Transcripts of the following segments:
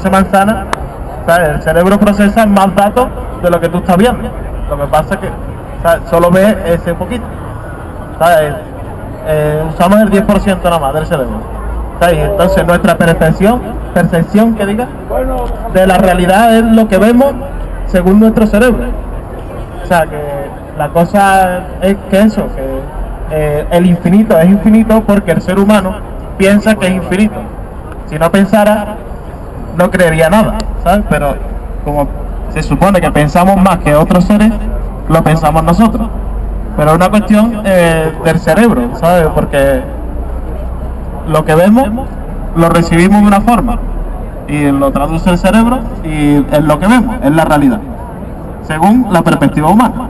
12 manzanas, ¿sabes? El cerebro procesa más datos de lo que tú estás viendo. Lo que pasa es que, ¿sabes?, solo ves ese poquito, ¿sabes? Usamos el 10% nada más del cerebro, ¿sabes? Entonces nuestra percepción que diga, de la realidad es lo que vemos según nuestro cerebro. O sea, que la cosa es que eso, que el infinito es infinito porque el ser humano piensa que es infinito. Si no pensara, no creería nada, ¿sabes? Pero como se supone que pensamos más que otros seres, lo pensamos nosotros. Pero es una cuestión del cerebro, ¿sabes? Porque lo que vemos lo recibimos de una forma y lo traduce el cerebro y es lo que vemos, es la realidad, según la perspectiva humana.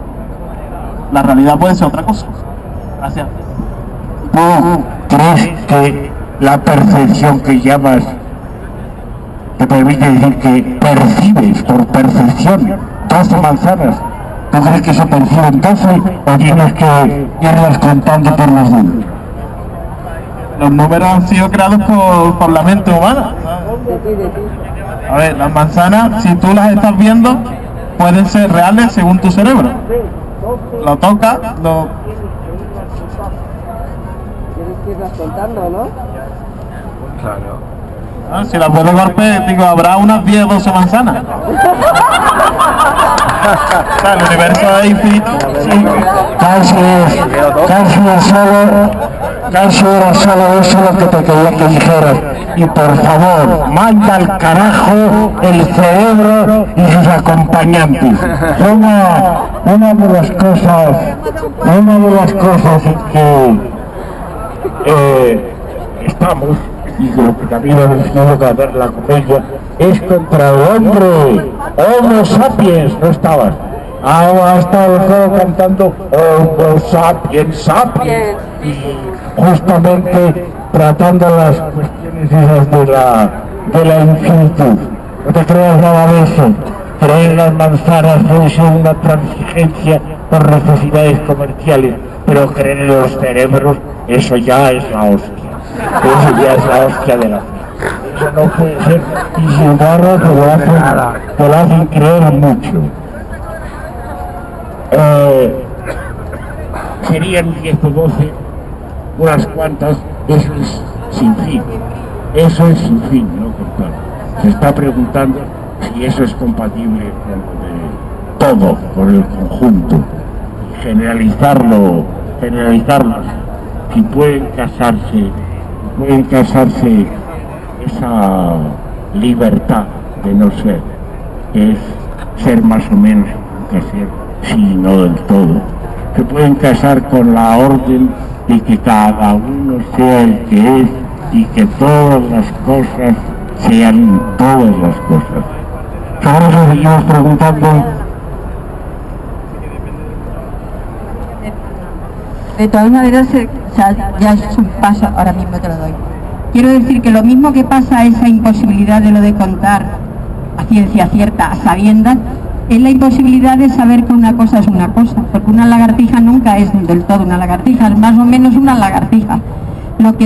La realidad puede ser otra cosa. Gracias. ¿Tú crees que la percepción que llamas te permite decir que percibes por percepción 12 manzanas? ¿Tú crees que se perciben 12 o tienes que irlas contando por los dedos? Los números han sido creados por la mente humana. A ver, las manzanas, si tú las estás viendo, pueden ser reales según tu cerebro. Lo tocas, lo... Tienes que irlas contando, ¿no? Claro. Si las puedo golpear, digo, habrá unas 10 o 12 manzanas. O sea, el universo es infinito. Sí. Casi era solo eso lo que te quería que dijeras. Y por favor, manda al carajo el cerebro y sus acompañantes. Una de las cosas en que estamos, y lo que también hemos tenido que hacer la comedia, es contra el hombre. Homo sapiens, no estabas. Ahora está el juego cantando Homo sapiens, sapiens. Y justamente tratando las cuestiones esas de la infinitud. No te creas nada de eso. Creer las manzanas puede ser una transigencia por necesidades comerciales, pero creer en los cerebros, eso ya es la hostia. Eso ya es la hostia de la vida. Eso no puede ser, y sin embargo te lo hacen creer mucho. Serían 10 o 12, unas cuantas, eso es sin fin. Eso es sin fin, ¿no? Se está preguntando si eso es compatible con todo, con el conjunto. Generalizarlo, si pueden casarse esa libertad de no ser, que es ser más o menos que ser, sí, no del todo. Se pueden casar con la orden de que cada uno sea el que es y que todas las cosas sean todas las cosas. Ahora nos seguimos preguntando. De todas maneras, ya es un paso, ahora mismo te lo doy. Quiero decir que lo mismo que pasa esa imposibilidad de lo de contar a ciencia cierta, a sabiendas, es la imposibilidad de saber que una cosa es una cosa, porque una lagartija nunca es del todo una lagartija, es más o menos una lagartija. Lo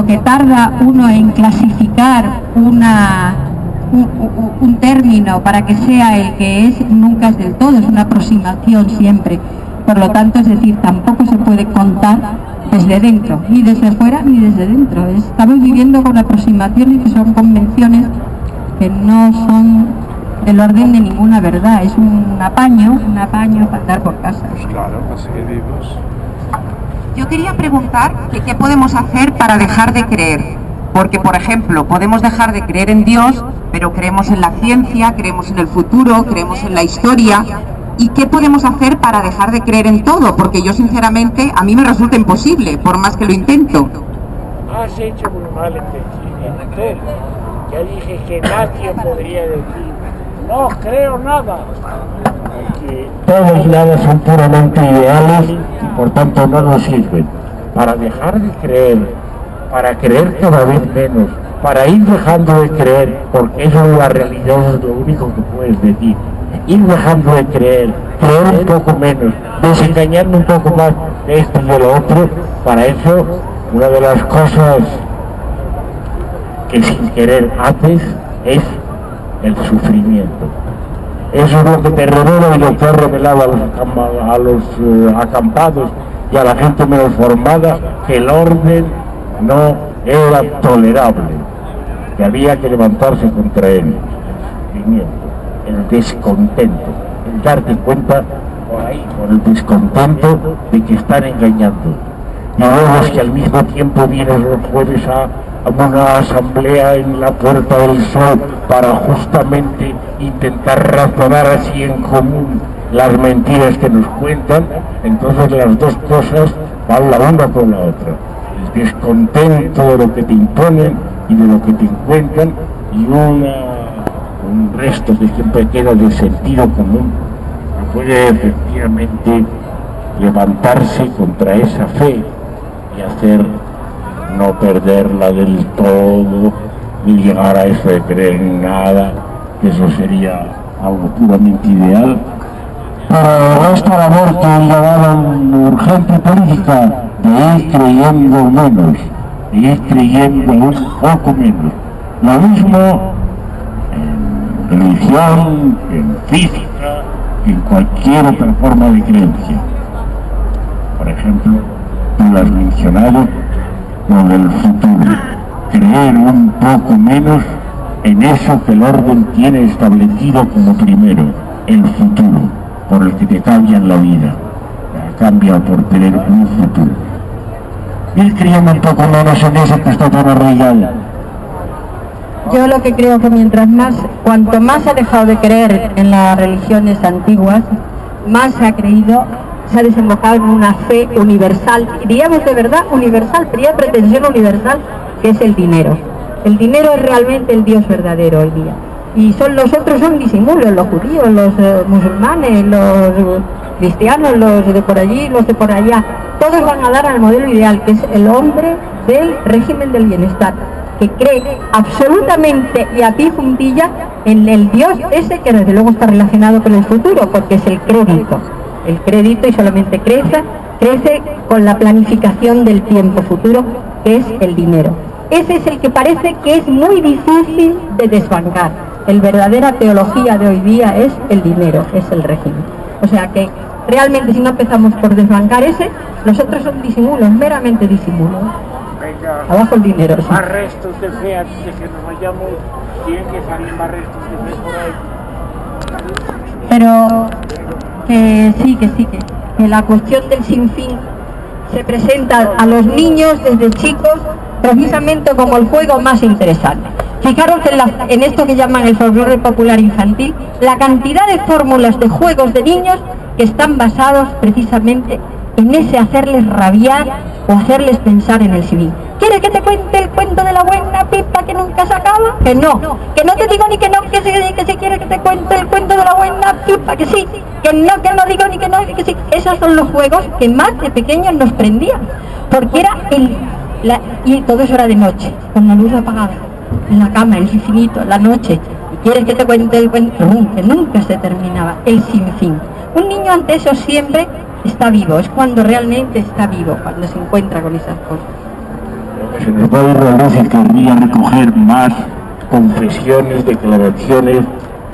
que tarda uno en clasificar un término para que sea el que es, nunca es del todo, es una aproximación siempre. Por lo tanto, es decir, tampoco se puede contar desde dentro, ni desde fuera ni desde dentro. Estamos viviendo con aproximaciones que son convenciones que no son del orden de ninguna verdad. Es un apaño para andar por casa. Pues claro, para seguir vivos. Yo quería preguntar que qué podemos hacer para dejar de creer. Porque, por ejemplo, podemos dejar de creer en Dios, pero creemos en la ciencia, creemos en el futuro, creemos en la historia. ¿Y qué podemos hacer para dejar de creer en todo? Porque yo, sinceramente, a mí me resulta imposible, por más que lo intento. Has hecho muy mal en decir todo. Ya dije que nadie podría decir, no creo nada. Porque todos lados son puramente ideales y por tanto no nos sirven. Para dejar de creer, para creer cada vez menos, para ir dejando de creer, porque eso es la realidad, es lo único que puedes decir. Ir dejando de creer un poco menos, desengañarme un poco más de esto y de lo otro. Para eso, una de las cosas que sin querer haces es el sufrimiento. Eso es lo que te revela y lo que ha revelado a los acampados y a la gente menos formada, que el orden no era tolerable, que había que levantarse contra él. El sufrimiento, el descontento, el darte cuenta por ahí, por el descontento de que están engañando. Y luego es que al mismo tiempo vienes los jueves a una asamblea en la Puerta del Sol para justamente intentar razonar así en común las mentiras que nos cuentan. Entonces las dos cosas van la una con la otra: el descontento de lo que te imponen y de lo que te encuentran, y un resto que siempre queda de sentido común que puede efectivamente levantarse contra esa fe y hacer no perderla del todo, ni llegar a eso de creer en nada, que eso sería algo puramente ideal. Pero esta labor que llamaban urgente política, de ir creyendo menos, de ir creyendo un poco menos. Lo mismo en religión, en física, en cualquier otra forma de creencia. Por ejemplo, tú lo has mencionado, lo del futuro. Creer un poco menos en eso que el orden tiene establecido como primero, el futuro, por el que te cambian la vida. Cambia por tener un futuro. Ir creyendo un poco menos en eso que está tan arraigado. Yo lo que creo que cuanto más se ha dejado de creer en las religiones antiguas, más se ha creído, se ha desembocado en una fe universal, diríamos de verdad universal, pero ya pretensión universal, que es el dinero. El dinero es realmente el Dios verdadero hoy día. Y los otros son disimulos, los judíos, los musulmanes, los cristianos, los de por allí, los de por allá. Todos van a dar al modelo ideal, que es el hombre del régimen del bienestar, que cree absolutamente y a pie juntilla en el Dios ese que desde luego está relacionado con el futuro, porque es el crédito. El crédito, y solamente crece con la planificación del tiempo futuro, que es el dinero. Ese es el que parece que es muy difícil de desbancar. La verdadera teología de hoy día es el dinero, es el régimen. O sea que realmente si no empezamos por desbancar ese, los otros son disimulos, meramente disimulos. Venga, Abajo el dinero, sí. más restos de fe antes de que nos vayamos. Tienen que salir más restos de fe por ahí. Pero que la cuestión del sinfín se presenta a los niños desde chicos precisamente como el juego más interesante. Fijaros en esto que llaman el folclore popular infantil, la cantidad de fórmulas de juegos de niños que están basados precisamente en ese hacerles rabiar o hacerles pensar en el civil. ¿Quieres que te cuente el cuento de la buena pipa que nunca se acaba? Que no te digo ni que no, que si quieres que te cuente el cuento de la buena pipa, que sí, que no digo ni que no, que sí. Esos son los juegos que más de pequeños nos prendían, porque era y todo eso era de noche, con la luz apagada, en la cama, el infinito, la noche. ¿Y quieres que te cuente el cuento? Que nunca se terminaba, el sinfín. Un niño ante eso siempre está vivo, es cuando realmente está vivo, cuando se encuentra con esas cosas. Se nos va a ir la luz y querría recoger más confesiones, declaraciones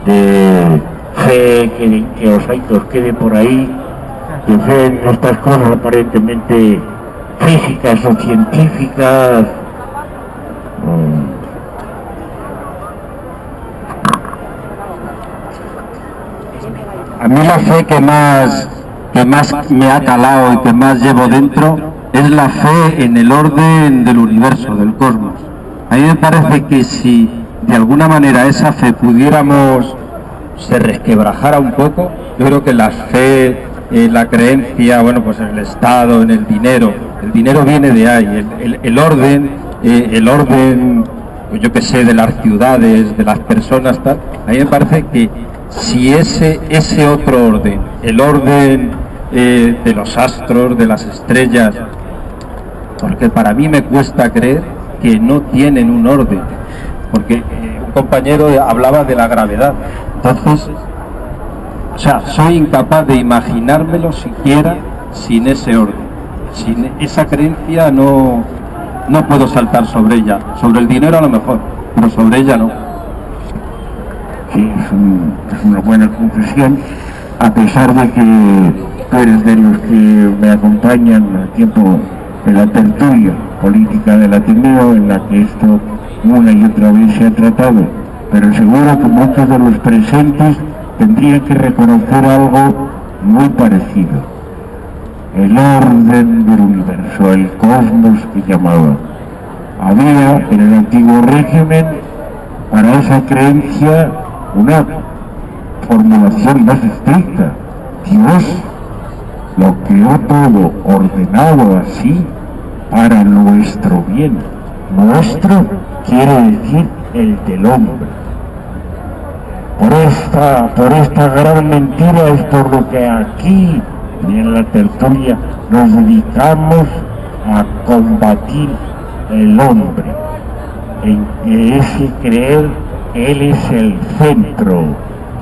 de fe que os quede por ahí, de fe en estas cosas aparentemente físicas o científicas. A mí la fe que más me ha calado y que más llevo dentro es la fe en el orden del universo, del cosmos. A mí me parece que si de alguna manera esa fe se resquebrajara un poco, yo creo que la fe, la creencia, pues en el Estado, en el dinero viene de ahí, el orden, pues yo que sé, de las ciudades, de las personas, tal. A mí me parece que si ese otro orden, el orden de los astros, de las estrellas, porque para mí me cuesta creer que no tienen un orden, porque un compañero hablaba de la gravedad, entonces, soy incapaz de imaginármelo siquiera sin ese orden, sin esa creencia no puedo saltar sobre ella, sobre el dinero a lo mejor, pero sobre ella no. es una buena confesión, a pesar de que tú eres de los que me acompañan al tiempo de la tertulia política del Ateneo, en la que esto una y otra vez se ha tratado, pero seguro que muchos de los presentes tendrían que reconocer algo muy parecido. El orden del universo, el cosmos que llamaba. Había en el antiguo régimen para esa creencia una formulación más estricta. Dios lo creó todo ordenado así para nuestro bien. Nuestro quiere decir el del hombre. Por esta gran mentira es por lo que aquí en la tertulia nos dedicamos a combatir el hombre, en que ese creer que él es el centro,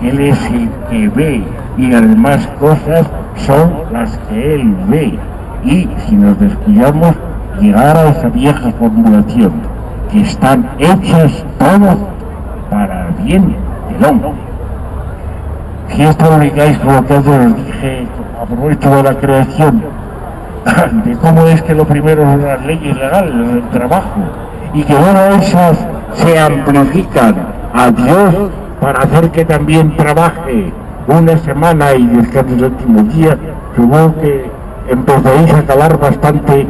él es el que ve y las demás cosas son las que él ve. Y si nos descuidamos, llegar a esa vieja formulación, que están hechas todas para el bien del hombre. Si esto lo ligáis con lo que antes dije a propósito de la creación, de cómo es que lo primero son las leyes legales, el trabajo, y que ahora esas se amplifican a Dios para hacer que también trabaje una semana y descanse el último día, supongo que empezaréis a calar bastante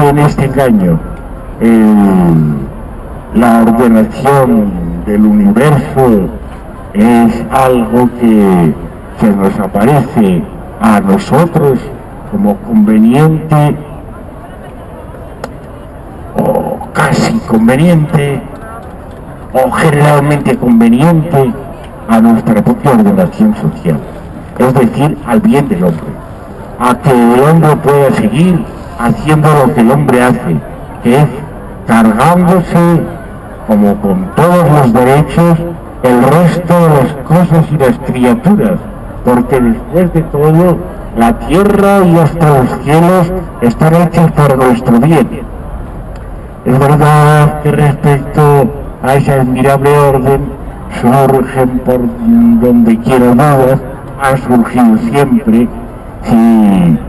en este engaño. La ordenación del universo es algo que se nos aparece a nosotros como conveniente o casi conveniente o generalmente conveniente a nuestra propia ordenación social, es decir, al bien del hombre, a que el hombre pueda seguir haciendo lo que el hombre hace, que es cargándose, como con todos los derechos, el resto de las cosas y las criaturas, porque después de todo, la tierra y hasta los cielos están hechos para nuestro bien. Es verdad que respecto a esa admirable orden surgen por donde quiera dudas, han surgido siempre. Si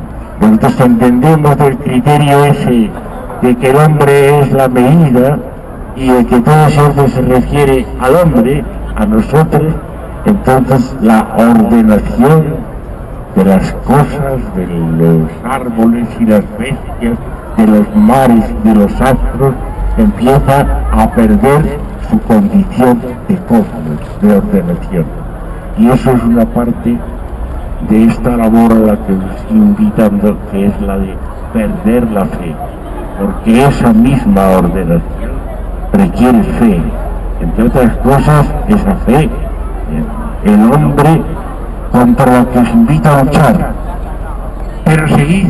nosotros entendemos del criterio ese de que el hombre es la medida y de que todo eso se refiere al hombre, a nosotros, entonces la ordenación de las cosas, de los árboles y las bestias, de los mares y de los astros, empieza a perder su condición de cosmos, de ordenación. Y eso es una parte de esta labor a la que os estoy invitando, que es la de perder la fe, porque esa misma ordenación requiere fe. Entre otras cosas, esa fe, el hombre contra la que os invita a luchar. Pero seguid